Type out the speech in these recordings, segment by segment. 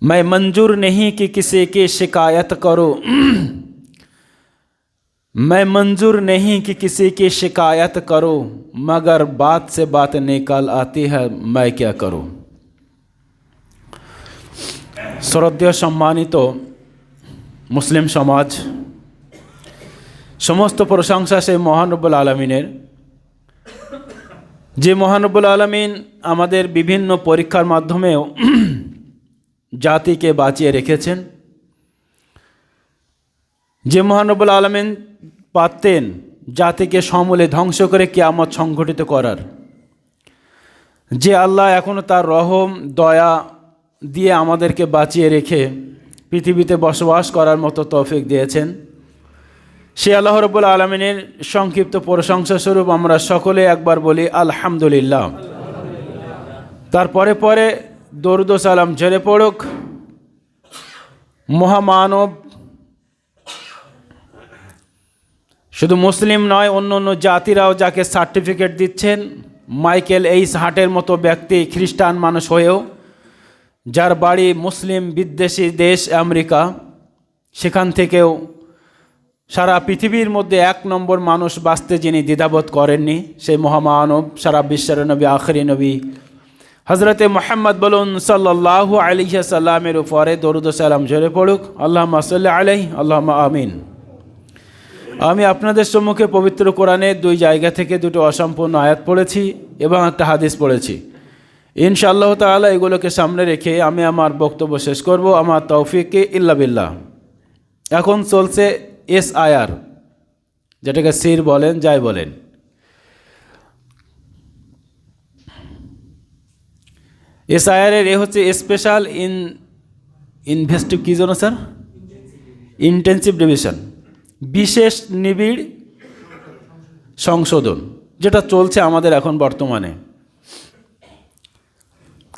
मैं मंजूर नहीं कि किसी की शिकायत करो मैं मंजूर नहीं कि किसी की शिकायत करो, मगर बात से बात निकल आती है, मैं क्या करूं। শ্রদ্ধেয় সম্মানিত মুসলিম সমাজ, সমস্ত প্রশংসা সেই মহান রব্বুল আলামিনের, যে মহান রব্বুল আলামিন আমাদের বিভিন্ন পরীক্ষার মাধ্যমেও জাতিকে বাঁচিয়ে রেখেছেন। যে মহান রব্বুল আলামিন পারতেন জাতিকে সমূলে ধ্বংস করে কিয়ামত সংঘটিত করার, যে আল্লাহ এখনও তার রহম দয়া দিয়ে আমাদেরকে বাঁচিয়ে রেখে পৃথিবীতে বসবাস করার মতো তৌফিক দিয়েছেন, সে আল্লাহ রাব্বুল আলামিনের সংক্ষিপ্ত প্রশংসা স্বরূপ আমরা সকলে একবার বলি আলহামদুলিল্লাহ। তারপরে পরে দরুদ ও সালাম ঝরে পড়ুক মহামানব, শুধু মুসলিম নয় অন্য অন্য জাতিরাও যাকে সার্টিফিকেট দিচ্ছেন, মাইকেল এইস হার্টের মতো ব্যক্তি খ্রিস্টান মানুষ হয়েও, যার বাড়ি মুসলিম বিদ্বেষী দেশ আমেরিকা, সেখান থেকেও সারা পৃথিবীর মধ্যে এক নম্বর মানুষ বাঁচতে যিনি দ্বিধাবোধ করেননি, সেই মহামানব সারা বিশ্বের নবী আখরি নবী হজরতে মুহাম্মদ বলুন সাল্লাল্লাহু আলাইহি সাল্লামের উপরে দরুদ ও সালাম ঝরে পড়ুক। আল্লাহুম্মা সাল্লি আলাইহি আল্লাহুম্মা আমিন। আমি আপনাদের সম্মুখে পবিত্র কোরআনে দুই জায়গা থেকে দুটো অসম্পূর্ণ আয়াত পড়েছি এবং একটা হাদিস পড়েছি। ইনশাআল্লাহ তাআলা এগুলোকে সামনে রেখে আমি আমার বক্তব্য শেষ করব, আমার তৌফিকে ইল্লা বিল্লাহ। এখন চলছে SIR, যেটাকে সির বলেন যাই বলেন। SIR এর হচ্ছে স্পেশাল কি জন্য স্যার? ইন্টেনসিভ রিভিশন, বিশেষ নিবিড় সংশোধন, যেটা চলছে আমাদের এখন বর্তমানে।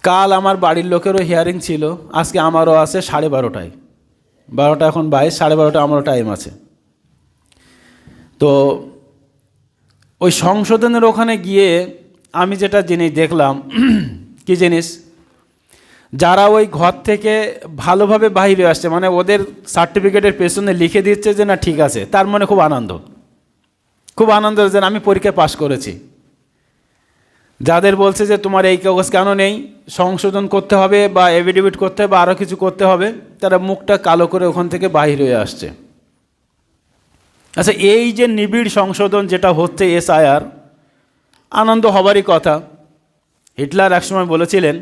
কাল আমার বাড়ির লোকেরও হিয়ারিং ছিল, আজকে আমারও আছে 12:30টায়। 12টা এখন 22, 12:30 আমারও টাইম আছে। তো ওই সংশোধনের ওখানে গিয়ে আমি যেটা জিনিস দেখলাম, কি জিনিস, যারা ওই ঘর থেকে ভালোভাবে বাইরে আসছে, মানে ওদের সার্টিফিকেটের পেছনে লিখে দিচ্ছে যে না ঠিক আছে, তার মনে খুব আনন্দ যে আমি পরীক্ষায় পাশ করেছি। যাদের বলছে যে তোমার এই কাগজ কেন নেই, সংশোধন করতে হবে বা এফিডেভিট করতে হবে বা আরও কিছু করতে হবে, তারা মুখটা কালো করে ওখান থেকে বাহির হয়ে আসছে। আচ্ছা, এই যে নিবিড় সংশোধন যেটা হচ্ছে SIR, আনন্দ হবারই কথা। হিটলার একসময় বলেছিলেন,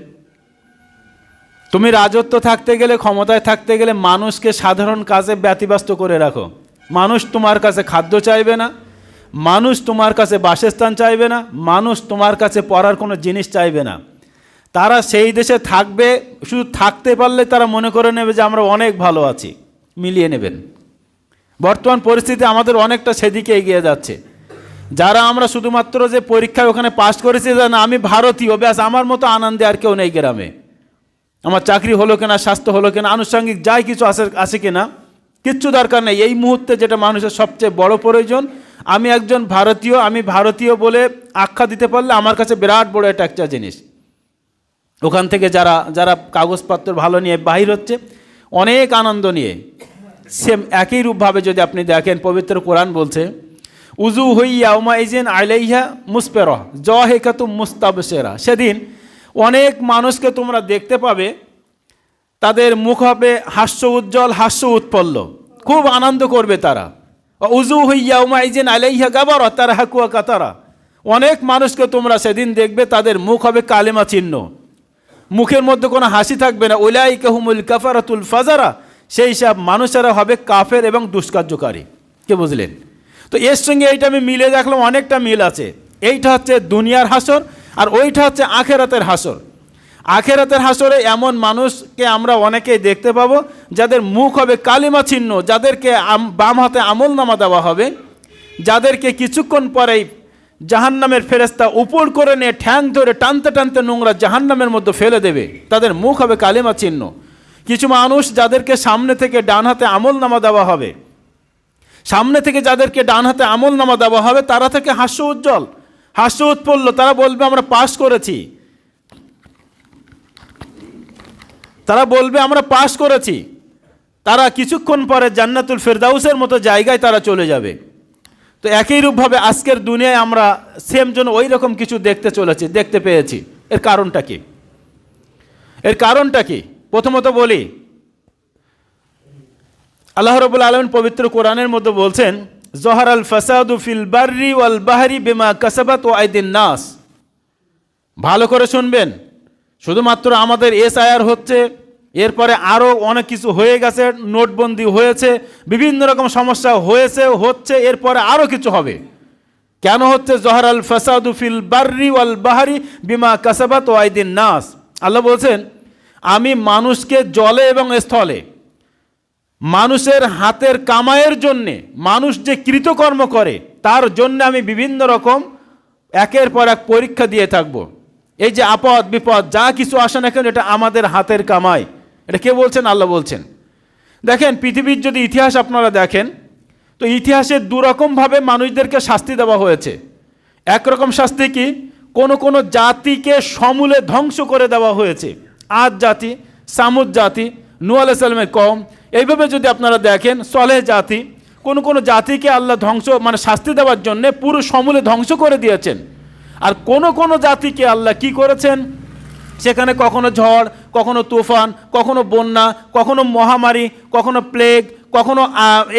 তুমি রাজত্ব থাকতে গেলে, ক্ষমতায় থাকতে গেলে মানুষকে সাধারণ কাজে ব্যতিব্যস্ত করে রাখো। মানুষ তোমার কাছে খাদ্য চাইবে না, মানুষ তোমার কাছে বাসস্থান চাইবে না, মানুষ তোমার কাছে পড়ার কোনো জিনিস চাইবে না। তারা সেই দেশে থাকবে, শুধু থাকতে পারলে তারা মনে করে নেবে যে আমরা অনেক ভালো আছি, মিলিয়ে নেবেন। বর্তমান পরিস্থিতি আমাদের অনেকটা সেদিকে এগিয়ে যাচ্ছে। যারা আমরা শুধুমাত্র যে পরীক্ষায় ওখানে পাস করেছি, না আমি ভারতীয়, ব্যাস আমার মতো আনন্দে আর কেউ নেই গ্রামে। আমার চাকরি হলো কিনা, স্বাস্থ্য হলো কিনা, আনুষঙ্গিক যাই কিছু আছে কিনা, কিচ্ছু দরকার নেই। এই মুহূর্তে যেটা মানুষের সবচেয়ে বড় প্রয়োজন, আমি একজন ভারতীয়, আমি ভারতীয় বলে আখ্যা দিতে পারলে আমার কাছে বিরাট বড় এটা একটা জিনিস। ওখান থেকে যারা কাগজপত্র ভালো নিয়ে বাহির হচ্ছে অনেক আনন্দ নিয়ে, সেম একই রূপভাবে যদি আপনি দেখেন, পবিত্র কোরআন বলছে উজু হইয়া উমাইজিন আলাইহা মুসপেরা জহেকাতু মুস্তাবশেরা, সেদিন অনেক মানুষকে তোমরা দেখতে পাবে, তাদের মুখ হবে হাস্য উজ্জ্বল, হাস্য উৎপল্ল, খুব আনন্দ করবে তারা। উজু হইয়া উমাইজিন আলাইহা গাবারা তারা হাকুয়া কাতারা, অনেক মানুষকে তোমরা সেদিন দেখবে তাদের মুখ হবে কালেমা চিহ্ন, মুখের মধ্যে কোনো হাসি থাকবে না। উলাইকা হুমুল কাফারাতুল ফাজারা, সেই সব মানুষেরা হবে কাফের এবং দুষ্কার্যকারী। কে বুঝলেন? তো এর সঙ্গে এইটা আমি মিলে দেখলাম অনেকটা মিল আছে। এইটা হচ্ছে দুনিয়ার হাসর, আর ওইটা হচ্ছে আখেরাতের হাসর। আখেরাতের হাসরে এমন মানুষকে আমরা অনেকেই দেখতে পাবো যাদের মুখ হবে কালিমা চিহ্ন, যাদেরকে বাম হাতে আমলনামা দেওয়া হবে, যাদেরকে কিছুক্ষণ পরেই জাহান্নামের ফেরেশতা উপর করে নিয়ে ঠ্যাং ধরে টানতে টানতে নোংরা জাহান্নামের মধ্যে ফেলে দেবে, তাদের মুখ হবে কালিমা চিহ্ন। কিছু মানুষ যাদেরকে সামনে থেকে ডান হাতে আমলনামা দেওয়া হবে, সামনে থেকে যাদেরকে ডান হাতে আমলনামা দেওয়া হবে, তারা থেকে হাস্য উজ্জ্বল, হাস্য উৎপল্ল, তারা বলবে আমরা পাস করেছি। তারা বলবে আমরা পাশ করেছি, তারা কিছুক্ষণ পরে জান্নাতুল ফেরদাউসের মতো জায়গায় তারা চলে যাবে। তো একই রূপভাবে আজকের দুনিয়ায় আমরা সেম জন্য ওই রকম কিছু দেখতে পেয়েছি। এর কারণটা কি? এর কারণটা কি? প্রথমত বলি, আল্লাহ রাব্বুল আলামিন পবিত্র কোরআনের মধ্যে বলছেন, জহারাল ফাসাদু ফিল বাররি ওয়াল বাহরি বিমা কাসাবাত আইদিন নাস। ভালো করে শুনবেন, শুধুমাত্র আমাদের এসআইআর হচ্ছে, এরপরে আরও অনেক কিছু হয়ে গেছে, নোটবন্দি হয়েছে, বিভিন্ন রকম সমস্যা হচ্ছে, এরপরে আরও কিছু হবে। কেন হচ্ছে? জহারাল ফাসাদু ফিল বাররি ওয়াল বাহরি বিমা কাসাবাত আইদিন নাস। আল্লাহ বলছেন, আমি মানুষকে জলে এবং স্থলে মানুষের হাতের কামাইয়ের জন্যে, মানুষ যে কৃতকর্ম করে তার জন্য আমি বিভিন্ন রকম একের পর এক পরীক্ষা দিয়ে থাকব। এই যে আপদ বিপদ যা কিছু আসে না কেন, এটা আমাদের হাতের কামাই। এটা কে বলছেন? আল্লাহ বলছেন। দেখেন, পৃথিবীর যদি ইতিহাস আপনারা দেখেন, তো ইতিহাসে দুরকমভাবে মানুষদেরকে শাস্তি দেওয়া হয়েছে। একরকম শাস্তি কি, কোনো জাতিকে সমূলে ধ্বংস করে দেওয়া হয়েছে। আদ জাতি, সামুদ জাতি, নূহ আলাইহিস সালামের কওম, এইভাবে যদি আপনারা দেখেন সলেহ জাতি, কোনো জাতিকে আল্লাহ শাস্তি দেওয়ার জন্য পুরো সমূলে ধ্বংস করে দিয়েছেন। আর কোনো জাতিকে আল্লাহ কি করেছেন, সেখানে কখনো ঝড়, কখনো তুফান, কখনো বন্যা, কখনো মহামারী, কখনো প্লেগ, কখনো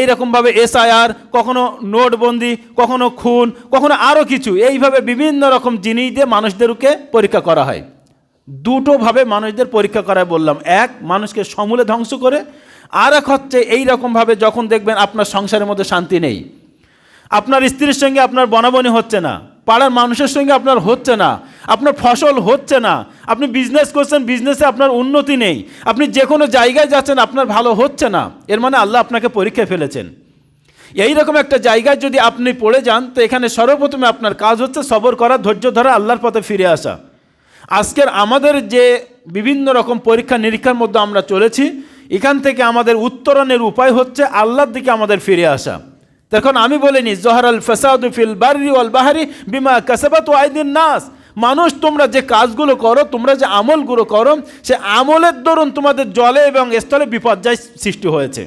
এইরকমভাবে এসআইআর, কখনো নোটবন্দি, কখনো খুন, কখনো আরও কিছু, এইভাবে বিভিন্ন রকম জিনিস দিয়ে মানুষদেরকে পরীক্ষা করা হয়। দুটোভাবে মানুষদের পরীক্ষা করায় বললাম, এক মানুষকে সমূলে ধ্বংস করে, আর এক হচ্ছে এইরকমভাবে যখন দেখবেন আপনার সংসারের মধ্যে শান্তি নেই, আপনার স্ত্রীর সঙ্গে আপনার বনাবনি হচ্ছে না, পাড়ার মানুষের সঙ্গে আপনার হচ্ছে না, আপনার ফসল হচ্ছে না, আপনি বিজনেস করছেন, বিজনেসে আপনার উন্নতি নেই, আপনি যে কোনো জায়গায় যাচ্ছেন আপনার ভালো হচ্ছে না, এর মানে আল্লাহ আপনাকে পরীক্ষায় ফেলেছেন। এইরকম একটা জায়গায় যদি আপনি পড়ে যান, তো এখানে সর্বপ্রথমে আপনার কাজ হচ্ছে সবর করা, ধৈর্য ধরা, আল্লাহর পথে ফিরে আসা। আজকের আমাদের যে বিভিন্ন রকম পরীক্ষা নিরীক্ষার মধ্যে আমরা চলেছি, এখান থেকে আমাদের উত্তরণের উপায় হচ্ছে আল্লাহর দিকে আমাদের ফিরে আসা। তখন আমি বলিনি জহারাল ফাসাদু ফিল বাররি ওয়াল বাহরি বিমা কাসাবাত আইদিন নাস। মানুষ, তোমরা যে কাজগুলো করো, তোমরা যে আমলগুলো করো, সে আমলের দরুন তোমাদের জলে এবং স্থলে বিপর্যয় সৃষ্টি হয়েছে।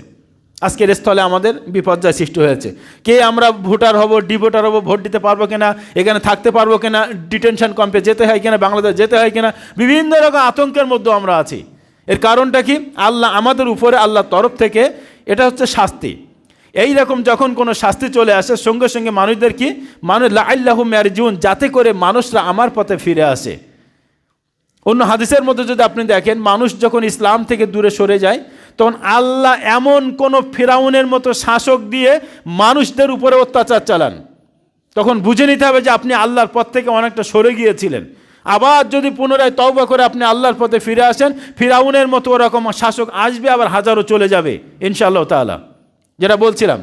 আজকের স্থলে আমাদের বিপর্যয় সৃষ্টি হয়েছে। কে আমরা ভোটার হব, ডিভোটার হব, ভোট দিতে পারবো কিনা, এখানে থাকতে পারবো কিনা, ডিটেনশন ক্যাম্পে যেতে হয় কিনা, বাংলাদেশ যেতে হয় কিনা, বিভিন্ন রকম আতঙ্কের মধ্যে আমরা আছি। এর কারণটা কি? আল্লাহ আমাদের উপরে, আল্লাহর তরফ থেকে এটা হচ্ছে শাস্তি। এই রকম যখন কোনো শাস্তি চলে আসে, সঙ্গে সঙ্গে মানুষদের কি, লাআল্লাহুম ইয়ারজিউন, যাতে করে মানুষরা আমার পথে ফিরে আসে। অন্য হাদিসের মধ্যে যদি আপনি দেখেন, মানুষ যখন ইসলাম থেকে দূরে সরে যায়, তখন আল্লাহ এমন কোনো ফিরাউনের মতো শাসক দিয়ে মানুষদের উপরে অত্যাচার চালান। তখন বুঝে নিতে হবে যে আপনি আল্লাহর পথ থেকে অনেকটা সরে গিয়েছিলেন। আবার যদি পুনরায় তওবা করে আপনি আল্লাহর পথে ফিরে আসেন, ফিরাউনের মতো ওরকম শাসক আসবে, আবার হাজারো চলে যাবে ইনশাআল্লাহ তাআলা। যেটা বলছিলাম,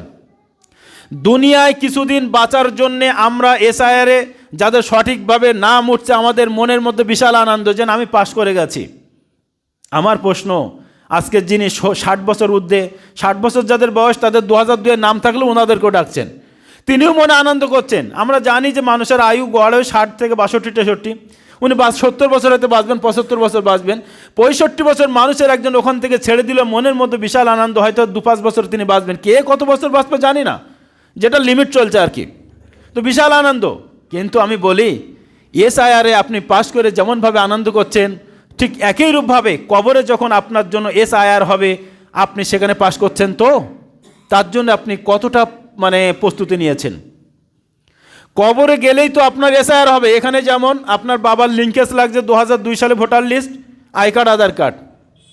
দুনিয়ায় কিছুদিন বাঁচার জন্যে আমরা এসআইআরে যাদের সঠিকভাবে নাম উঠছে, আমাদের মনের মধ্যে বিশাল আনন্দ যে আমি পাশ করে গেছি। আমার প্রশ্ন, আজকের যিনি 60 বছর ঊর্ধ্বে, 60 বছর যাদের বয়স, তাদের 2002 নাম থাকলেও ওনাদেরকেও ডাকছেন, তিনিও মনে আনন্দ করছেন। আমরা জানি যে মানুষের আয়ু গড় হয় 60 থেকে 62, 63, উনি 70 বছর হয়তো বাঁচবেন, 75 বছর বাঁচবেন। 65 বছর মানুষের একজন ওখান থেকে ছেড়ে দিল, মনের মধ্যে বিশাল আনন্দ, হয়তো 2-5 বছর তিনি বাঁচবেন, কে কত বছর বাঁচবে জানি না, যেটা লিমিট চলছে আর কি। তো বিশাল আনন্দ। কিন্তু আমি বলি, এসআইআরে আপনি পাশ করে যেমনভাবে আনন্দ করছেন, ঠিক একই রূপভাবে কবরে যখন আপনার জন্য এসআইআর হবে, আপনি সেখানে পাশ করছেন, তো তার জন্য আপনি কতটা প্রস্তুতি নিয়েছেন? কবরে গেলেই তো আপনার এসআইআর হবে। এখানে যেমন আপনার বাবার লিঙ্কেজ লাগছে 2002 সালে voter list, I card, Aadhaar card,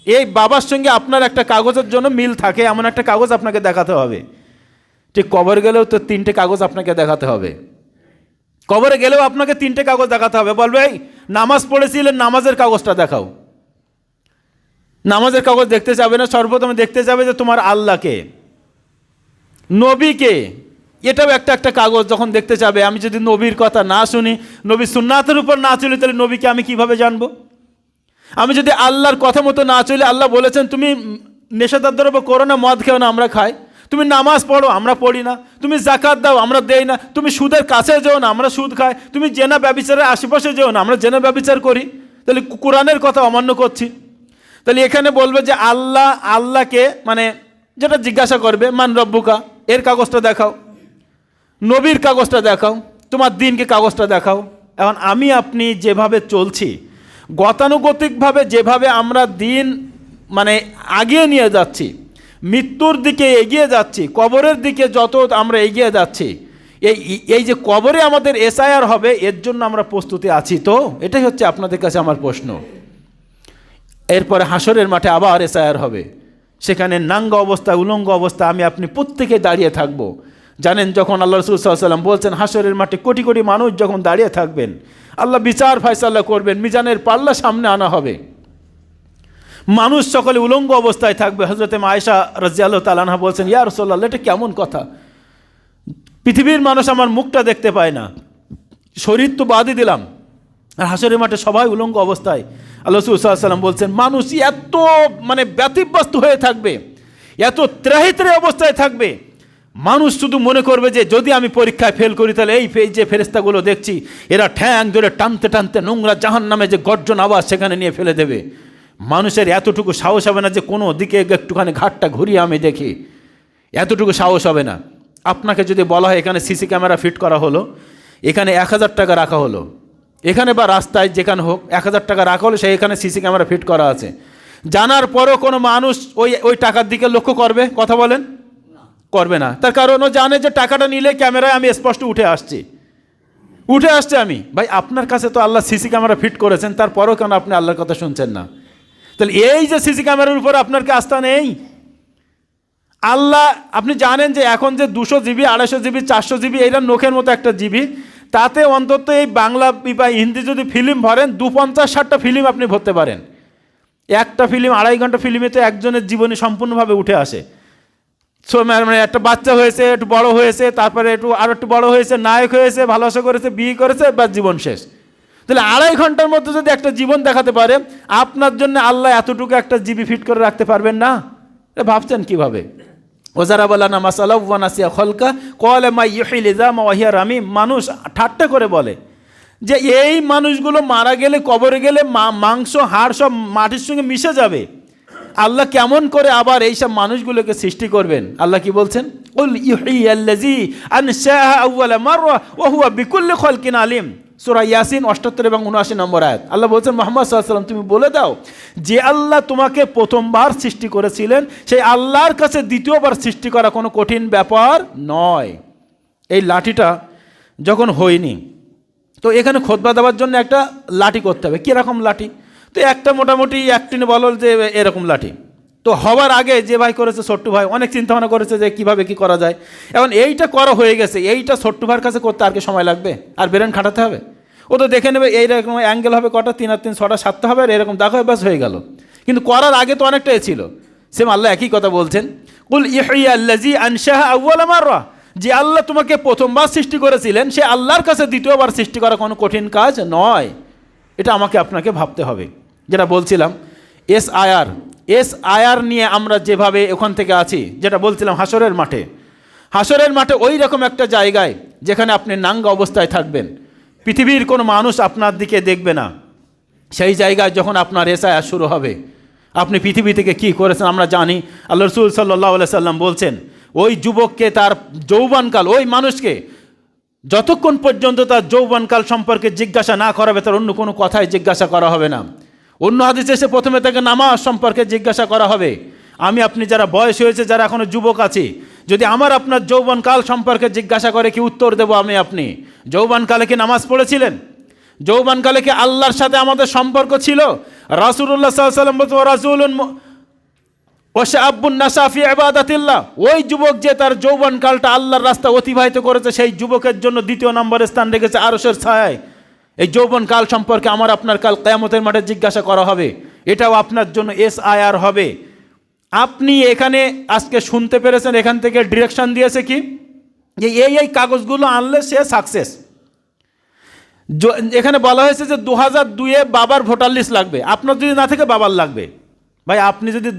এই বাবার সঙ্গে আপনার একটা কাগজের জন্য মিল থাকে, এমন একটা কাগজ আপনাকে দেখাতে হবে। ঠিক কবরে গেলেও তো 3টে কাগজ আপনাকে দেখাতে হবে। কবরে গেলেও আপনাকে 3টে কাগজ দেখাতে হবে। বলবে, এই নামাজ পড়েছিলেন, নামাজের কাগজটা দেখাও। নামাজের কাগজ দেখতে যাবে না, সর্বপ্রথমে দেখতে যাবে যে তোমার আল্লাহকে, নবীকে, এটাও একটা কাগজ যখন দেখতে যাবে। আমি যদি নবীর কথা না শুনি, নবীর সুন্নাতের উপর না চলি, তাহলে নবীকে আমি কিভাবে জানবো? আমি যদি আল্লাহর কথা মতো না চলি, আল্লাহ বলেছেন তুমি নেশাদার দ্রব্য করো না, মদ খেও না, আমরা খাই। তুমি নামাজ পড়ো, আমরা পড়ি না। তুমি যাকাত দাও, আমরা দেই না। তুমি সুদের কাছে যেও না, আমরা সুদ খাই। তুমি জেনা ব্যভিচারের আশেপাশে যেও না, আমরা জেনা ব্যভিচার করি। তাহলে কোরআনের কথা অমান্য করছি। তাহলে এখানে বলবে যে আল্লাহকে মানে যেটা জিজ্ঞাসা করবে, মান রব্বুকা, এর কাগজটা দেখাও, নবীর কাগজটা দেখাও, তোমার দিনকে কাগজটা দেখাও। এখন আমি আপনি যেভাবে চলছি, গতানুগতিকভাবে যেভাবে আমরা দিন মানে আগিয়ে নিয়ে যাচ্ছি, মৃত্যুর দিকে এগিয়ে যাচ্ছি, কবরের দিকে যত আমরা এগিয়ে যাচ্ছি, এই যে কবরে আমাদের এসআইআর হবে, এর জন্য আমরা প্রস্তুতি আছি তো? এটাই হচ্ছে আপনাদের কাছে আমার প্রশ্ন। এরপরে হাসরের মাঠে আবার এসআইআর হবে, সেখানে নাঙ্গা অবস্থা, উলঙ্গ অবস্থা আমি আপনি প্রত্যেকে দাঁড়িয়ে থাকব। জানেন, যখন আল্লাহ রাসূল সাল্লাল্লাহু আলাইহি ওয়াসাল্লাম বলছেন হাসরের মাঠে কোটি কোটি মানুষ যখন দাঁড়িয়ে থাকবেন, আল্লাহ বিচার ফয়সালা করবেন, মিজানের পাল্লা সামনে আনা হবে, মানুষ সকলে উলঙ্গ অবস্থায় থাকবে। হযরতে আয়েশা রাদিয়াল্লাহু তাআলা আনহা বলছেন, ইয়া রাসূলুল্লাহ, এটা কেমন কথা? পৃথিবীর মানুষ আমার মুখটা দেখতে পায় না, শরীর তো বাদই দিলাম, আর হাসরের মাঠে সবাই উলঙ্গ অবস্থায়। আল্লাহ রাসূল সাল্লাল্লাহু আলাইহি ওয়াসাল্লাম বলছেন, মানুষ এত মানে ব্যতিব্যস্ত হয়ে থাকবে, এত ত্রাহিত্রে অবস্থায় থাকবে, মানুষ শুধু মনে করবে যে যদি আমি পরীক্ষায় ফেল করি তাহলে এই যে ফেরেশতাগুলো দেখছি এরা ঠ্যাং ধরে টানতে টানতে নোংরা জাহান্নামে যে গর্জন আওয়াজ সেখানে নিয়ে ফেলে দেবে। মানুষের এতটুকু সাহস হবে না যে কোনো দিকে একটুখানি ঘাটটা ঘুরিয়ে আমি দেখি, এতটুকু সাহস হবে না। আপনাকে যদি বলা হয় এখানে সিসি ক্যামেরা ফিট করা হলো, এখানে 1000 টাকা রাখা হলো, এখানে বা রাস্তায় যেখানে হোক 1000 টাকা রাখা হলো, এখানে সিসি ক্যামেরা ফিট করা আছে, জানার পরও কোনো মানুষ ওই টাকার দিকে লক্ষ্য করবে? কথা বলেন, করবে না। তার কারণ ও জানে যে টাকাটা নিলে ক্যামেরায় আমি স্পষ্ট উঠে আসছে আমি। ভাই, আপনার কাছে তো আল্লাহ সিসি ক্যামেরা ফিট করেছেন, তারপরও কেন আপনি আল্লাহর কথা শুনছেন না? তাহলে এই যে সিসি ক্যামেরার উপর আপনার কি আস্থা নেই? আল্লাহ, আপনি জানেন যে এখন যে 200 জিবি, 250 জিবি, 400 জিবি, এইটা নখের মতো একটা জিবি, তাতে অন্তত এই বাংলা বা হিন্দি যদি ফিল্ম ভরেন 50-60টা ফিল্ম আপনি ভরতে পারেন। একটা ফিল্ম 2.5 ঘন্টা ফিল্মে তো একজনের জীবনী সম্পূর্ণভাবে উঠে আসে। মানে একটা বাচ্চা হয়েছে, একটু বড় হয়েছে, তারপরে আরো একটু বড় হয়েছে, নায়ক হয়েছে, ভালোবাসা করেছে, বিয়ে করেছে, বা জীবন শেষ। তাহলে 2.5 ঘন্টার মধ্যে যদি একটা জীবন দেখাতে পারে, আপনার জন্য আল্লাহ এতটুকু একটা জিবি ফিট করে রাখতে পারবেন না? ভাবছেন কিভাবে? ওজারা বলানা মাসালা ওয়ানাসিয়া খলকা কলে মা ইহিল ইজামা ওয়াহিয়া রামিম। মানুষ ঠাট্টা করে বলে যে এই মানুষগুলো মারা গেলে, কবরে গেলে মাংস হাড় সব মাটির সঙ্গে মিশে যাবে, আল্লাহ কেমন করে আবার এইসব মানুষগুলোকে সৃষ্টি করবেন? আল্লাহ কি বলছেন? কুল ইহইয়াল্লাযী আনশাআহা আউওয়ালা মাররা ওয়া হুয়া বিকুল্লি খালকিন আলিম। সূরা ইয়াসিন 78 এবং 79 নম্বর আয়াত। আল্লাহ বলছেন, মুহাম্মদ সাল্লাল্লাহু আলাইহি ওয়াসাল্লাম, তুমি বলে দাও যে আল্লাহ তোমাকে প্রথমবার সৃষ্টি করেছিলেন, সেই আল্লাহর কাছে দ্বিতীয়বার সৃষ্টি করা কোনো কঠিন ব্যাপার নয়। এই লাঠিটা যখন হয়নি, তো এখানে খুতবা দেওয়ার জন্য একটা লাঠি করতে হবে। কীরকম লাঠি? তো একটা মোটামুটি 1 টিন বলল যে এরকম লাঠি। তো হওয়ার আগে যে ভাই করেছে, ছোট্টু ভাই, অনেক চিন্তাভাবনা করেছে যে কীভাবে কী করা যায়। এখন এইটা করা হয়ে গেছে, এইটা ছোট্টু ভাইয়ের কাছে করতে আর কি সময় লাগবে? আর ব্রেন খাটাতে হবে? ও তো দেখে নেবে এইরকম অ্যাঙ্গেল হবে কটা, 3 আর 3 6টা 7টা হবে, আর এরকম দেখা ব্যাস হয়ে গেল। কিন্তু করার আগে তো অনেকটাই ছিল। সেম আল্লাহ একই কথা বলছেন, কুল ইহইয়াল্লাযী আনশাআহা আউওয়ালা মাররা, যে আল্লাহ তোমাকে প্রথমবার সৃষ্টি করেছিলেন, সে আল্লাহর কাছে দ্বিতীয়বার সৃষ্টি করা কোনো কঠিন কাজ নয়। এটা আমাকে আপনাকে ভাবতে হবে। যেটা বলছিলাম এসআইআর নিয়ে আমরা যেভাবে ওখান থেকে আছি, যেটা বলছিলাম হাসরের মাঠে ওই রকম একটা জায়গায় যেখানে আপনি নাঙ্গা অবস্থায় থাকবেন, পৃথিবীর কোনো মানুষ আপনার দিকে দেখবে না। সেই জায়গায় যখন আপনার এসআইআর শুরু হবে, আপনি পৃথিবী থেকে কী করেছেন আমরা জানি। আল্লাহ রাসূল সাল্লাল্লাহু আলাইহি সাল্লাম বলছেন, ওই যুবককে তার যৌবনকাল, ওই মানুষকে যতক্ষণ পর্যন্ত তার যৌবনকাল সম্পর্কে জিজ্ঞাসা না করাবে, তার অন্য কোনো কথাই জিজ্ঞাসা করা হবে না। অন্য হাদিসে এসে প্রথমে তাকে নামাজ সম্পর্কে জিজ্ঞাসা করা হবে। আমি আপনি যারা বয়স হয়েছে, যারা এখনও যুবক আছি, যদি আমার আপনার যৌবনকাল সম্পর্কে জিজ্ঞাসা করে, কি উত্তর দেব আমি আপনি? যৌবনকালে কি নামাজ পড়েছিলেন? যৌবনকালে কি আল্লাহর সাথে আমাদের সম্পর্ক ছিল? রাসূলুল্লাহ সাল্লাল্লাহু আলাইহি ওয়াসাল্লাম বলতেন, রাসূলুন ওয়া শাআবুন নাশা ফি ইবাদাতিল্লাহ। ওই যুবক যে তার যৌবনকালটা আল্লাহর রাস্তায় অতিবাহিত করেছে, সেই যুবকের জন্য 2 নম্বরে স্থান রেখেছে আরশের ছায়ায়। এই যৌবনকাল সম্পর্কে আমার আপনার কাল কিয়ামতের মাঠে জিজ্ঞাসা করা হবে। এটাও আপনার জন্য এসআইআর হবে। আপনি এখানে আজকে শুনতে পেরেছেন, এখান থেকে ডিরেকশন দিয়েছে কি, যে এই কাগজগুলো আনলে সে সাকসেস। এখানে বলা হয়েছে যে 2002-এ বাবার ভোটার লিস্ট লাগবে, আপনার যদি না থাকে বাবার লাগবে। ভাই, আপনি যদি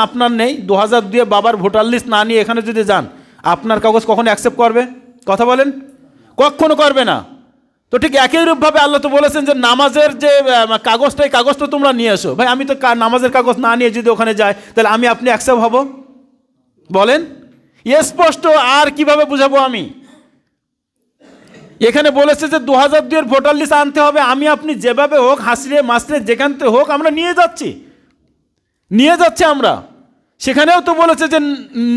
আপনার নেই, 2002-এ বাবার ভোটার লিস্ট না নিয়ে এখানে যদি যান, আপনার কাগজ কখনো অ্যাকসেপ্ট করবে? কথা বলেন, কখনো করবে না। তো ঠিক একই রূপভাবে আল্লাহ তো বলেছেন যে নামাজের যে কাগজটা, এই কাগজটা তোমরা নিয়ে এসো। ভাই আমি তো নামাজের কাগজ না নিয়ে যদি ওখানে যাই, তাহলে আমি আপনি অ্যাকসেপ্ট হব? বলেন, স্পষ্ট। আর কিভাবে বুঝাবো আমি? এখানে বলেছে যে 2002-এর ভোটার লিস্ট আনতে হবে। আমি আপনি যেভাবে হোক, হাসিয়ে মাসলে যেখান থেকে হোক আমরা নিয়ে যাচ্ছি আমরা। সেখানেও তো বলেছে যে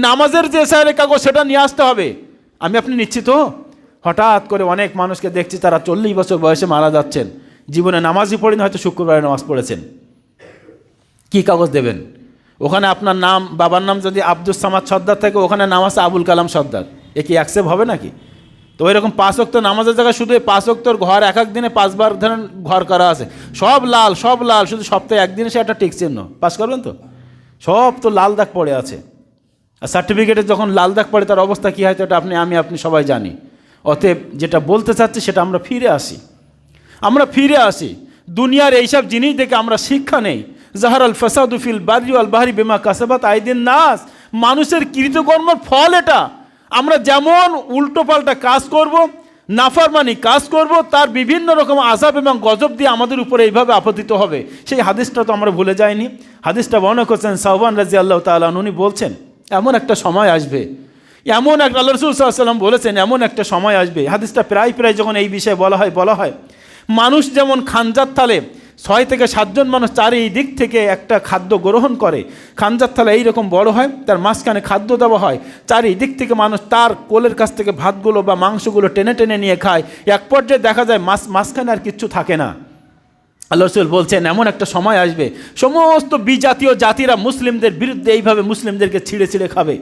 নামাজের যে এসআইআর কাগজ সেটা নিয়ে আসতে হবে। আমি আপনি নিচ্ছি তো? হঠাৎ করে অনেক মানুষকে দেখছি তারা 40 বছর বয়সে মারা যাচ্ছেন, জীবনে নামাজই পড়েন, হয়তো শুক্রবারে নামাজ পড়েছেন। কি কাগজ দেবেন? ওখানে আপনার নাম, বাবার নাম যদি আব্দুস সামাদ সর্দার থাকে, ওখানে নাম আছে আবুল কালাম সর্দার। এ কি অ্যাকসেপ্ট হবে নাকি? তো এরকম 5 ওয়াক্ত নামাজের জায়গায় শুধু 5 ওয়াক্তর ঘর এক এক দিনে 5 বার ধরেন ঘর করা আছে, সব লাল, শুধু সপ্তাহে একদিনে সে একটা টিক চিহ্ন পাস করবেন তো? সব তো লাল দাগ পড়ে আছে। আর সার্টিফিকেটে যখন লাল দাগ পড়ে তার অবস্থা কী হয়, তো এটা আমি সবাই জানি। অতএব যেটা বলতে চাচ্ছি সেটা আমরা ফিরে আসি। দুনিয়ার এইসব জিনিস দেখে আমরা শিক্ষা নেই। জাহার আল ফাসাদু ফিল বাররি ওয়াল বাহরি বিমা কাসাবাত আইদিন নাস। মানুষের কৃতকর্মের ফল এটা। আমরা যেমন উল্টোপাল্টা কাজ করব, নাফরমানি কাজ করব, তার বিভিন্ন রকম আযাব এবং গজব দিয়ে আমাদের উপরে এইভাবে আপতিত হবে। সেই হাদিসটা তো আমরা ভুলে যাইনি। হাদিসটা বর্ণনা করছেন সাওবান রাদিয়াল্লাহু তাআলা আনহু। উনি বলছেন এমন একটা সময় আসবে, এমন একটা, আল্লাহ রাসূল সাল্লাল্লাহু আলাইহি ওয়াসাল্লাম বলেছেন এমন একটা সময় আসবে। হাদিসটা প্রায় যখন এই বিষয়ে বলা হয় মানুষ যেমন খানজাত থালে 6 থেকে 7 জন মানুষ চারিদিক থেকে একটা খাদ্য গ্রহণ করে, খানজাত থালা এইরকম বড় হয়, তার মাঝখানে খাদ্য দেওয়া হয়, চারিদিক থেকে মানুষ তার কোলের কাছ থেকে ভাতগুলো বা মাংসগুলো টেনে নিয়ে খায়। এক পর্যায়ে দেখা যায় মাঝখানে আর কিচ্ছু থাকে না। আল্লাহ রাসূল বলছেন এমন একটা সময় আসবে সমস্ত বিজাতীয় জাতিরা মুসলিমদের বিরুদ্ধে এইভাবে মুসলিমদেরকে ছিঁড়ে খাবে।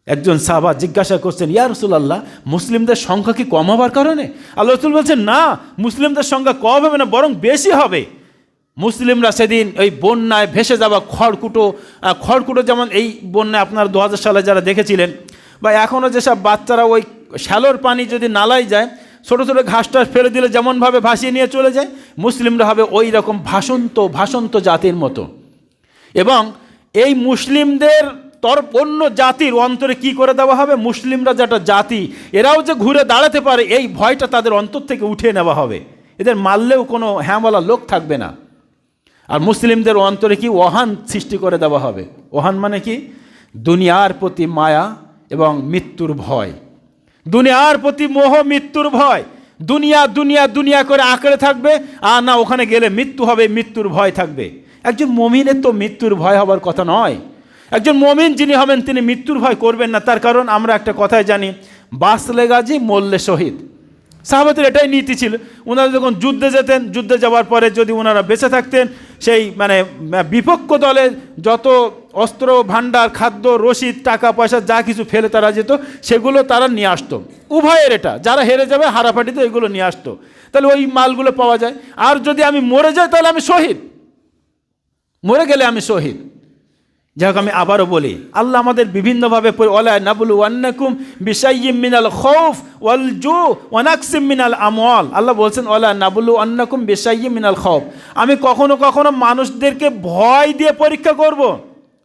একজন সাহাবা জিজ্ঞাসা করছেন, ইয়া রাসূলুল্লাহ, মুসলিমদের সংখ্যা কি কম হবার কারণে? আল্লাহ রাসূল বলছেন, না, মুসলিমদের সংখ্যা কম হবে না, বরং বেশি হবে। মুসলিমরা সেদিন ওই বন্যায় ভেসে যাওয়া খড়কুটো যেমন এই বন্যায় আপনার 2000 সালে যারা দেখেছিলেন, বা এখনও যেসব বাচ্চারা ওই শ্যালোর পানি যদি নালায় যায়, ছোটো ছোটো ঘাসটা ফেলে দিলে যেমনভাবে ভাসিয়ে নিয়ে চলে যায়, মুসলিমরা হবে ওই রকম ভাসন্ত জাতির মতো। এবং এই মুসলিমদের অন্য জাতির অন্তরে কি করে দেওয়া হবে? মুসলিমরা যেটা জাতি, এরাও যে ঘুরে দাঁড়াতে পারে এই ভয়টা তাদের অন্তর থেকে উঠিয়ে নেওয়া হবে। এদের মারলেও কোনো হ্যাঁওয়ালা লোক থাকবে না। আর মুসলিমদের অন্তরে কি ওহান সৃষ্টি করে দেওয়া হবে। ওহান মানে কি? দুনিয়ার প্রতি মায়া এবং মৃত্যুর ভয়, দুনিয়ার প্রতি মোহ, মৃত্যুর ভয়। দুনিয়া করে আঁকড়ে থাকবে, আর না ওখানে গেলে মৃত্যু হবে, মৃত্যুর ভয় থাকবে। একজন মুমিনের তো মৃত্যুর ভয় হবার কথা নয়। একজন মুমিন যিনি হবেন তিনি মৃত্যুর ভয় করবেন না। তার কারণ আমরা একটা কথাই জানি, বাঁচলে গাজী মরলে শহীদ। সাহাবাদের এটাই নীতি ছিল। ওনারা যখন যুদ্ধে যেতেন, যুদ্ধে যাওয়ার পরে যদি ওনারা বেঁচে থাকতেন, সেই বিপক্ষ দলের যত অস্ত্র ভাণ্ডার, খাদ্য, রসিদ, টাকা পয়সা যা কিছু ফেলে তারা যেত, সেগুলো তারা নিয়ে আসতো। উভয়ের এটা, যারা হেরে যাবে হারাফাটিতে এগুলো নিয়ে আসতো, তাহলে ওই মালগুলো পাওয়া যায়। আর যদি আমি মরে যাই তাহলে আমি শহীদ, মরে গেলে আমি শহীদ। যাই হোক, আমি আবারও বলি, আল্লাহ আমাদের বিভিন্নভাবে ওয়ালা নাবলুওয়ান্নাকুম বিশাইয়্যিম মিনাল খাউফ ওয়াল জু ওয়া নাকসিম মিনাল আমওয়াল। আল্লাহ বলছেন ওয়ালা নাবলুওয়ান্নাকুম বিশাইয়্যিম মিনাল খাউফ, আমি কখনো মানুষদেরকে ভয় দিয়ে পরীক্ষা করব,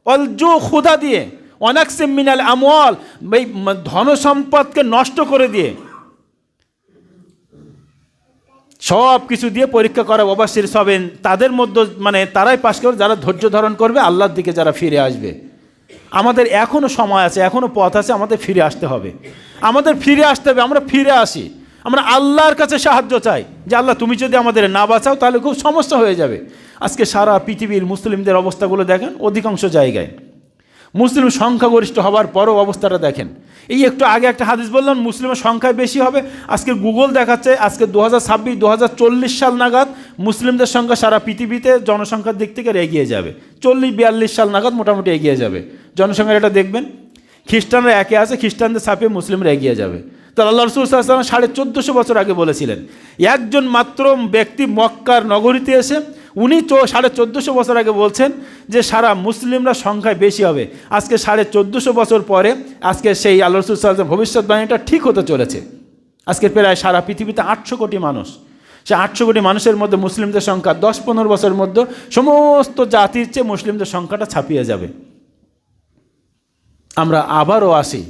ওয়াল জু ক্ষুধা দিয়ে, ওয়া নাকসিম মিনাল আমওয়াল এই ধন সম্পদকে নষ্ট করে দিয়ে, সব কিছু দিয়ে পরীক্ষা করা। অবশ্যই হবেন তাদের মধ্যে, তারাই পাশ করবে যারা ধৈর্য ধারণ করবে, আল্লাহর দিকে যারা ফিরে আসবে। আমাদের এখনও সময় আছে, এখনও পথ আছে, আমাদের ফিরে আসতে হবে। আমরা ফিরে আসি, আমরা আল্লাহর কাছে সাহায্য চাই যে আল্লাহ তুমি যদি আমাদের না বাঁচাও তাহলে খুব সমস্যা হয়ে যাবে। আজকে সারা পৃথিবীর মুসলিমদের অবস্থাগুলো দেখেন, অধিকাংশ জায়গায় মুসলিম সংখ্যাগরিষ্ঠ হওয়ার পরও অবস্থাটা দেখেন। এই একটু আগে একটা হাদিস বললাম, মুসলিমের সংখ্যায় বেশি হবে। আজকে গুগল দেখাচ্ছে আজকে 2026-2040 সাল নাগাদ মুসলিমদের সংখ্যা সারা পৃথিবীতে জনসংখ্যার দিক থেকে এগিয়ে যাবে। 40-42 সাল নাগাদ মোটামুটি এগিয়ে যাবে জনসংখ্যার। এটা দেখবেন, খ্রিস্টানরা একে আছে, খ্রিস্টানদের ছাপিয়ে মুসলিমরা এগিয়ে যাবে। তো আল্লাহ রাসূল সাল্লাল্লাহু আলাইহি ওয়াসাল্লাম 1450 বছর আগে বলেছিলেন, একজন মাত্র ব্যক্তি মক্কার নগরীতে এসে উনি 1450 বছর আগে বলছেন যে সারা মুসলিমরা সংখ্যায় বেশি হবে। আজকে 1450 বছর পরে আজকে সেই আল্লাহ রাসূল সাল্লাল্লাহু আলাইহি ওয়াসাল্লাম ভবিষ্যৎবাণীটা ঠিক হতে চলেছে। আজকে প্রায় সারা পৃথিবীতে 800 কোটি মানুষ। সে 800 কোটি মানুষের মধ্যে মুসলিমদের সংখ্যা 10-15 বছরের মধ্যে সমস্ত জাতির চেয়ে মুসলিমদের সংখ্যাটা ছাপিয়ে যাবে। আমরা আবারও আসি,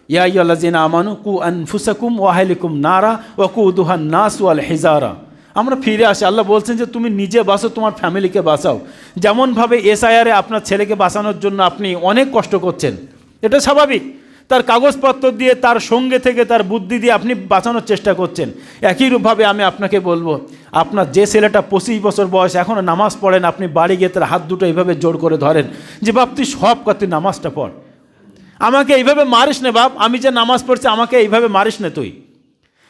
ইয়া আইয়ুহাল্লাযীনা আমানু কু আনফুসাকুম ওয়া আহলিকুম নারা ওয়াকুদুহান নাস ওয়াল হিজারা। আমরা ফিরে আসি, আল্লাহ বলছেন যে তুমি নিজে বাঁচো, তোমার ফ্যামিলিকে বাঁচাও। যেমনভাবে এসআইআরে আপনার ছেলেকে বাঁচানোর জন্য আপনি অনেক কষ্ট করছেন, এটা স্বাভাবিক। তার কাগজপত্র দিয়ে, তার সঙ্গে থেকে, তার বুদ্ধি দিয়ে আপনি বাঁচানোর চেষ্টা করছেন। একইরূপভাবে আমি আপনাকে বলবো, আপনার যে ছেলেটা 25 বছর বয়স এখনও নামাজ পড়েন, আপনি বাড়ি গিয়ে তার হাত দুটো এইভাবে জোর করে ধরেন যে বাপ তুই সব কর, তুই নামাজটা পড়, আমাকে এইভাবে মারিস নে বাপ, আমি যে নামাজ পড়ছি আমাকে এইভাবে মারিস নে, তুই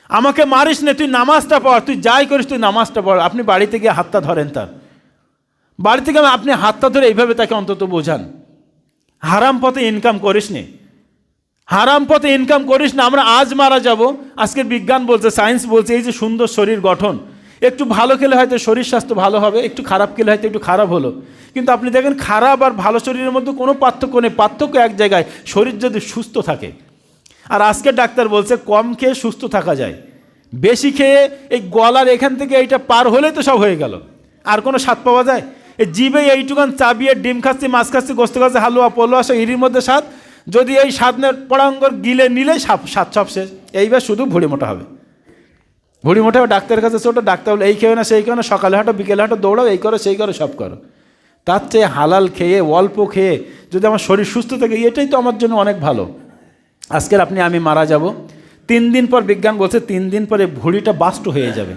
আমাকে মারিস নে, তুই নামাজটা পড়, তুই যাই করিস তুই নামাজটা পড়। আপনি বাড়িতে গিয়ে হাতটা ধরেন, তার বাড়ি থেকে আপনি হাতটা ধরে এইভাবে তাকে অন্তত বোঝান, হারাম পথে ইনকাম করিস নে, হারাম পথে ইনকাম করিস না। আমরা আজ মারা যাব, আজকের বিজ্ঞান বলছে, সায়েন্স বলছে, এই যে সুন্দর শরীর গঠন, একটু ভালো খেলে হয়তো শরীর স্বাস্থ্য ভালো হবে, একটু খারাপ খেলে হয়তো একটু খারাপ হলো। কিন্তু আপনি দেখেন খারাপ আর ভালো শরীরের মধ্যে কোনো পার্থক্য নেই, পার্থক্য এক জায়গায়, শরীর যদি সুস্থ থাকে। আর আজকে ডাক্তার বলছে কম খেয়ে সুস্থ থাকা যায়, বেশি খেয়ে এই গলার এখান থেকে এইটা পার হলেই তো সব হয়ে গেল, আর কোনো স্বাদ পাওয়া যায়? এই জিভে এইটুকান চাবিয়ে ডিম খাচ্ছি, মাছ খাচ্ছি, গোস্ত খাচ্ছি, হালুয়া পোলো আসে, এরির মধ্যে স্বাদ, যদি এই স্বাদের পড়াঙ্গর গিলে নিলে স্বাদ সব শেষ। এইবার শুধু ভুঁড়ি মোটা হবে, ভুঁড়ি মোটা হবে। ডাক্তারের কাছে ছোটো, ডাক্তার বলে এই খেয়ে না সেই খেয়ে না, সকালে হাঁটো বিকেলে হাঁটো, দৌড়াও, এই করো সেই করো, সব করো। তার চেয়ে হালাল খেয়ে, অল্প খেয়ে যদি আমার শরীর সুস্থ থাকে, এটাই তো আমার জন্য অনেক ভালো। আজকের আমি মারা যাব, 3 দিন পর বিজ্ঞান বলছে 3 দিন পরে ভুঁড়িটা বাস্ট হয়ে যাবে,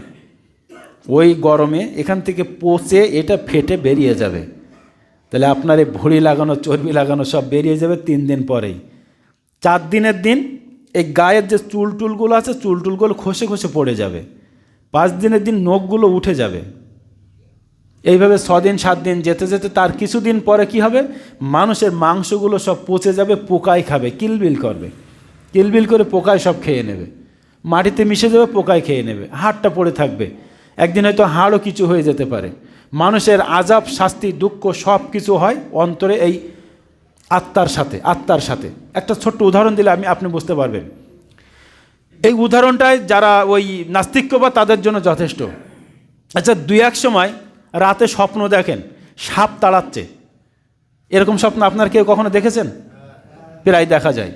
ওই গরমে এখান থেকে পচে এটা ফেটে বেরিয়ে যাবে। তাহলে আপনার এই ভুঁড়ি লাগানো, চর্বি লাগানো সব বেরিয়ে যাবে 3 দিন পরেই। 4 দিনের দিন এই গায়ের যে চুলটুলগুলো আছে, চুলটুলগুলো খসে খসে পড়ে যাবে। 5 দিনের দিন নখগুলো উঠে যাবে। এইভাবে 6 দিন 7 দিন যেতে যেতে তার কিছুদিন পরে কি হবে, মানুষের মাংসগুলো সব পচে যাবে, পোকায় খাবে, কিলবিল করবে, কিলবিল করে পোকায় সব খেয়ে নেবে, মাটিতে মিশে যাবে, পোকায় খেয়ে নেবে, হাড়টা পড়ে থাকবে। একদিন হয়তো হাড়ও কিছু হয়ে যেতে পারে। মানুষের আযাব, শাস্তি, দুঃখ সব কিছু হয় অন্তরে এই আত্মার সাথে। একটা ছোট্ট উদাহরণ দিলে আপনি বুঝতে পারবেন। এই উদাহরণটায় যারা ওই নাস্তিক্য বা তাদের জন্য যথেষ্ট। আচ্ছা, 2-1 সময় রাতে স্বপ্ন দেখেন সাপ তাড়াচ্ছে, এরকম স্বপ্ন আপনার কেউ কখনো দেখেছেন? প্রায় দেখা যায়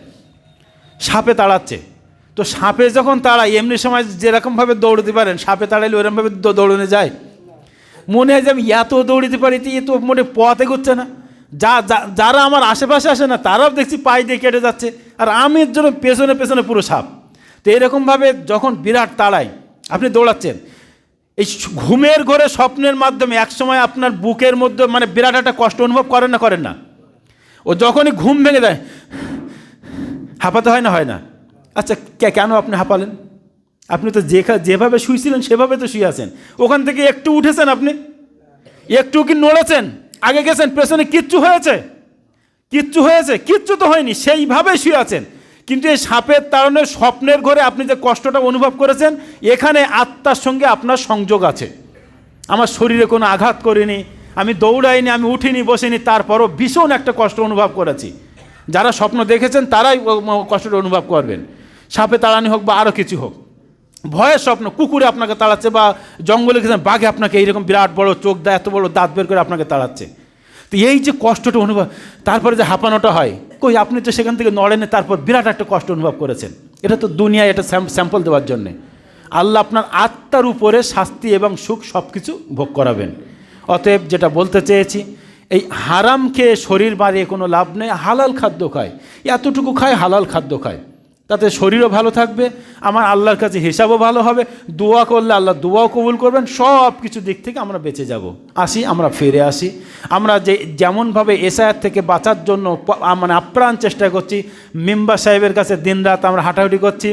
সাপে তাড়াচ্ছে। তো সাপে যখন তাড়ায়, এমনি সময় যেরকমভাবে দৌড়তে পারেন, সাপে তাড়াইলে ওরকমভাবে দৌড়ানো যায়? মনে হয় যে আমি এত দৌড়িতে পারি, এ তো মনে পথ এগোচ্ছে না। যারা আমার আশেপাশে আসে না তারাও দেখছি পায়ে দিয়ে কেটে যাচ্ছে, আর আমি এর জন্য পেছনে পেছনে পুরো সাপ। তো এরকমভাবে যখন বিরাট তাড়ায়, আপনি দৌড়াচ্ছেন, এই ঘুমের ঘরে স্বপ্নের মাধ্যমে একসময় আপনার বুকের মধ্যে বিরাট একটা কষ্ট অনুভব করেন না? ও যখনই ঘুম ভেঙে দেয় হাঁপাতে হয় না? আচ্ছা, কেন আপনি হাঁপালেন? আপনি তো যেভাবে শুয়েছিলেন সেভাবে তো শুয়ে আছেন। ওখান থেকে একটু উঠেছেন, আপনি একটু কি নড়েছেন? আগে গেছেন, পেছনে কিচ্ছু হয়েছে? কিচ্ছু তো হয়নি, সেইভাবে শুয়ে আছেন। কিন্তু এই সাপের তাড়ানোর স্বপ্নের ঘরে আপনি যে কষ্টটা অনুভব করেছেন, এখানে আত্মার সঙ্গে আপনার সংযোগ আছে। আমার শরীরে কোনো আঘাত করিনি, আমি দৌড়াইনি, আমি উঠিনি, বসিনি, তারপরও ভীষণ একটা কষ্ট অনুভব করেছি। যারা স্বপ্ন দেখেছেন তারাই কষ্টটা অনুভব করবেন, সাপে তাড়ানি হোক বা আরও কিছু হোক। ভয়ের স্বপ্ন, কুকুরে আপনাকে তাড়াচ্ছে, বা জঙ্গলে গেছেন বাঘে আপনাকে এইরকম বিরাট বড় চোখ দেয়, এত বড় দাঁত বের করে আপনাকে তাড়াচ্ছে। তো এই যে কষ্টটা অনুভব, তারপরে যে হাঁপানোটা হয়, কই আপনি তো সেখান থেকে নড়েন, তারপর বিরাট একটা কষ্ট অনুভব করেছেন। এটা তো দুনিয়ায় এটা স্যাম্পল দেওয়ার জন্যে। আল্লাহ আপনার আত্মার উপরে শাস্তি এবং সুখ সব কিছু ভোগ করাবেন। অতএব যেটা বলতে চেয়েছি, এই হারাম খেয়ে শরীর বাড়িয়ে কোনো লাভ নেই। হালাল খাদ্য খায়, এতটুকু খায়, হালাল খাদ্য খায়, তাতে শরীরও ভালো থাকবে, আমার আল্লাহর কাছে হিসাবও ভালো হবে, দোয়া করলে আল্লাহ দোয়াও কবুল করবেন, সব কিছু দিক থেকে আমরা বেঁচে যাব। আমরা ফিরে আসি। আমরা যেমনভাবে এসআইআর থেকে বাঁচার জন্য আপ্রাণ চেষ্টা করছি, মেম্বার সাহেবের কাছে দিনরাত আমরা হাঁটাহাঁটি করছি,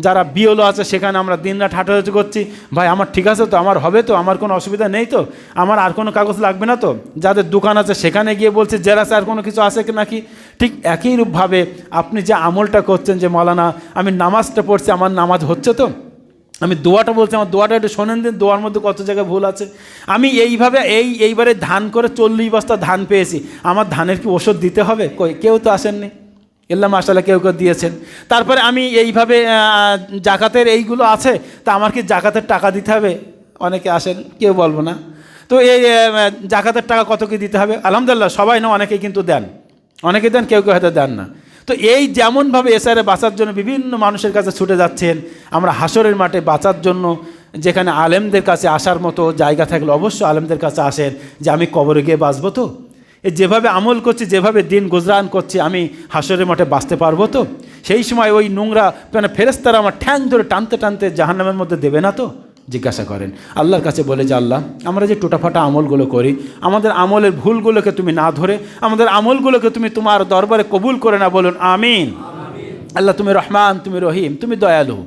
যারা বিওলো আছে সেখানে আমরা দিনরাত হাঁটাহাঁটি করছি, ভাই আমার ঠিক আছে তো, আমার হবে তো, আমার কোনো অসুবিধা নেই তো, আমার আর কোনো কাগজ লাগবে না তো। যাদের দোকান আছে সেখানে গিয়ে বলছি জেরাস আর কোনো কিছু আছে কি নাকি। ঠিক একই রূপভাবে আপনি যে আমলটা করছেন যে মৌলানা আমি নামাজটা পড়ছি, আমার নামাজ হচ্ছে তো, আমি দোয়াটা বলছি, আমার দোয়াটা একটু শোনেন দিন, দোয়ার মধ্যে কত জায়গায় ভুল আছে। আমি এইভাবে এইবারে ধান করে 40 বস্তা ধান পেয়েছি, আমার ধানের কি ওষুধ দিতে হবে? কেউ তো আসেননি, এল্লা মাশাআল্লাহ কেউ দিয়েছেন। তারপরে আমি এইভাবে জাকাতের এইগুলো আছে, তা আমার কি জাকাতের টাকা দিতে হবে? অনেকে আসেন, কেউ বলবো না। তো এই জাকাতের টাকা কত কি দিতে হবে? আলহামদুলিল্লাহ সবাই না, অনেকেই কিন্তু দেন, কেউ হয়তো দেন না। তো এই যেমনভাবে এসআরে বাঁচার জন্য বিভিন্ন মানুষের কাছে ছুটে যাচ্ছেন, আমরা হাসরের মাঠে বাঁচার জন্য যেখানে আলেমদের কাছে আসার মতো জায়গা থাকলে অবশ্যই আলেমদের কাছে আসেন যে আমি কবরে গিয়ে বাঁচবো তো, যেভাবে আমল করছি, যেভাবে দিন গুজরান করছি, আমি হাসরের মাঠে বাঁচতে পারবো তো? সেই সময় ওই নোংরা মানে ফেরেশতারা আমার ঠ্যাং ধরে টানতে টানতে জাহান্নামের মধ্যে দেবে না তো? জিজ্ঞাসা করেন আল্লাহর কাছে, বলে যে আল্লাহ, আমরা যে টোটাফাটা আমলগুলো করি, আমাদের আমলের ভুলগুলোকে তুমি না ধরে আমাদের আমলগুলোকে তুমি তোমার দরবারে কবুল করে না, বলুন আমিন। আল্লাহ তুমি রহমান, তুমি রহিম, তুমি দয়ালু,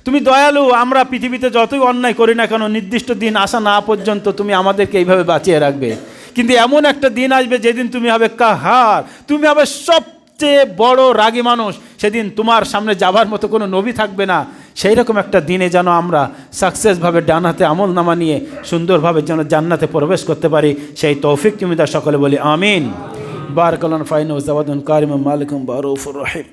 তুমি দয়ালু। আমরা পৃথিবীতে যতই অন্যায় করি না কেন, নির্দিষ্ট দিন আসা না পর্যন্ত তুমি আমাদেরকে এইভাবে বাঁচিয়ে রাখবে। কিন্তু এমন একটা দিন আসবে যেদিন তুমি হবে কাহার, তুমি হবে সবচেয়ে বড় রাগী মানুষ। সেদিন তোমার সামনে যাবার মতো কোনো নবী থাকবে না। সেই রকম একটা দিনে যেন আমরা সাকসেসভাবে ডান হাতে আমল নামা নিয়ে সুন্দরভাবে যেন জান্নাতে প্রবেশ করতে পারি, সেই তৌফিক তুমি তার সকলে বলি আমিন। বারাকাল্লাহু ফাইনা ওয়া জাওয়াদুন কারিম মালিকুম বারুফুর রহিম।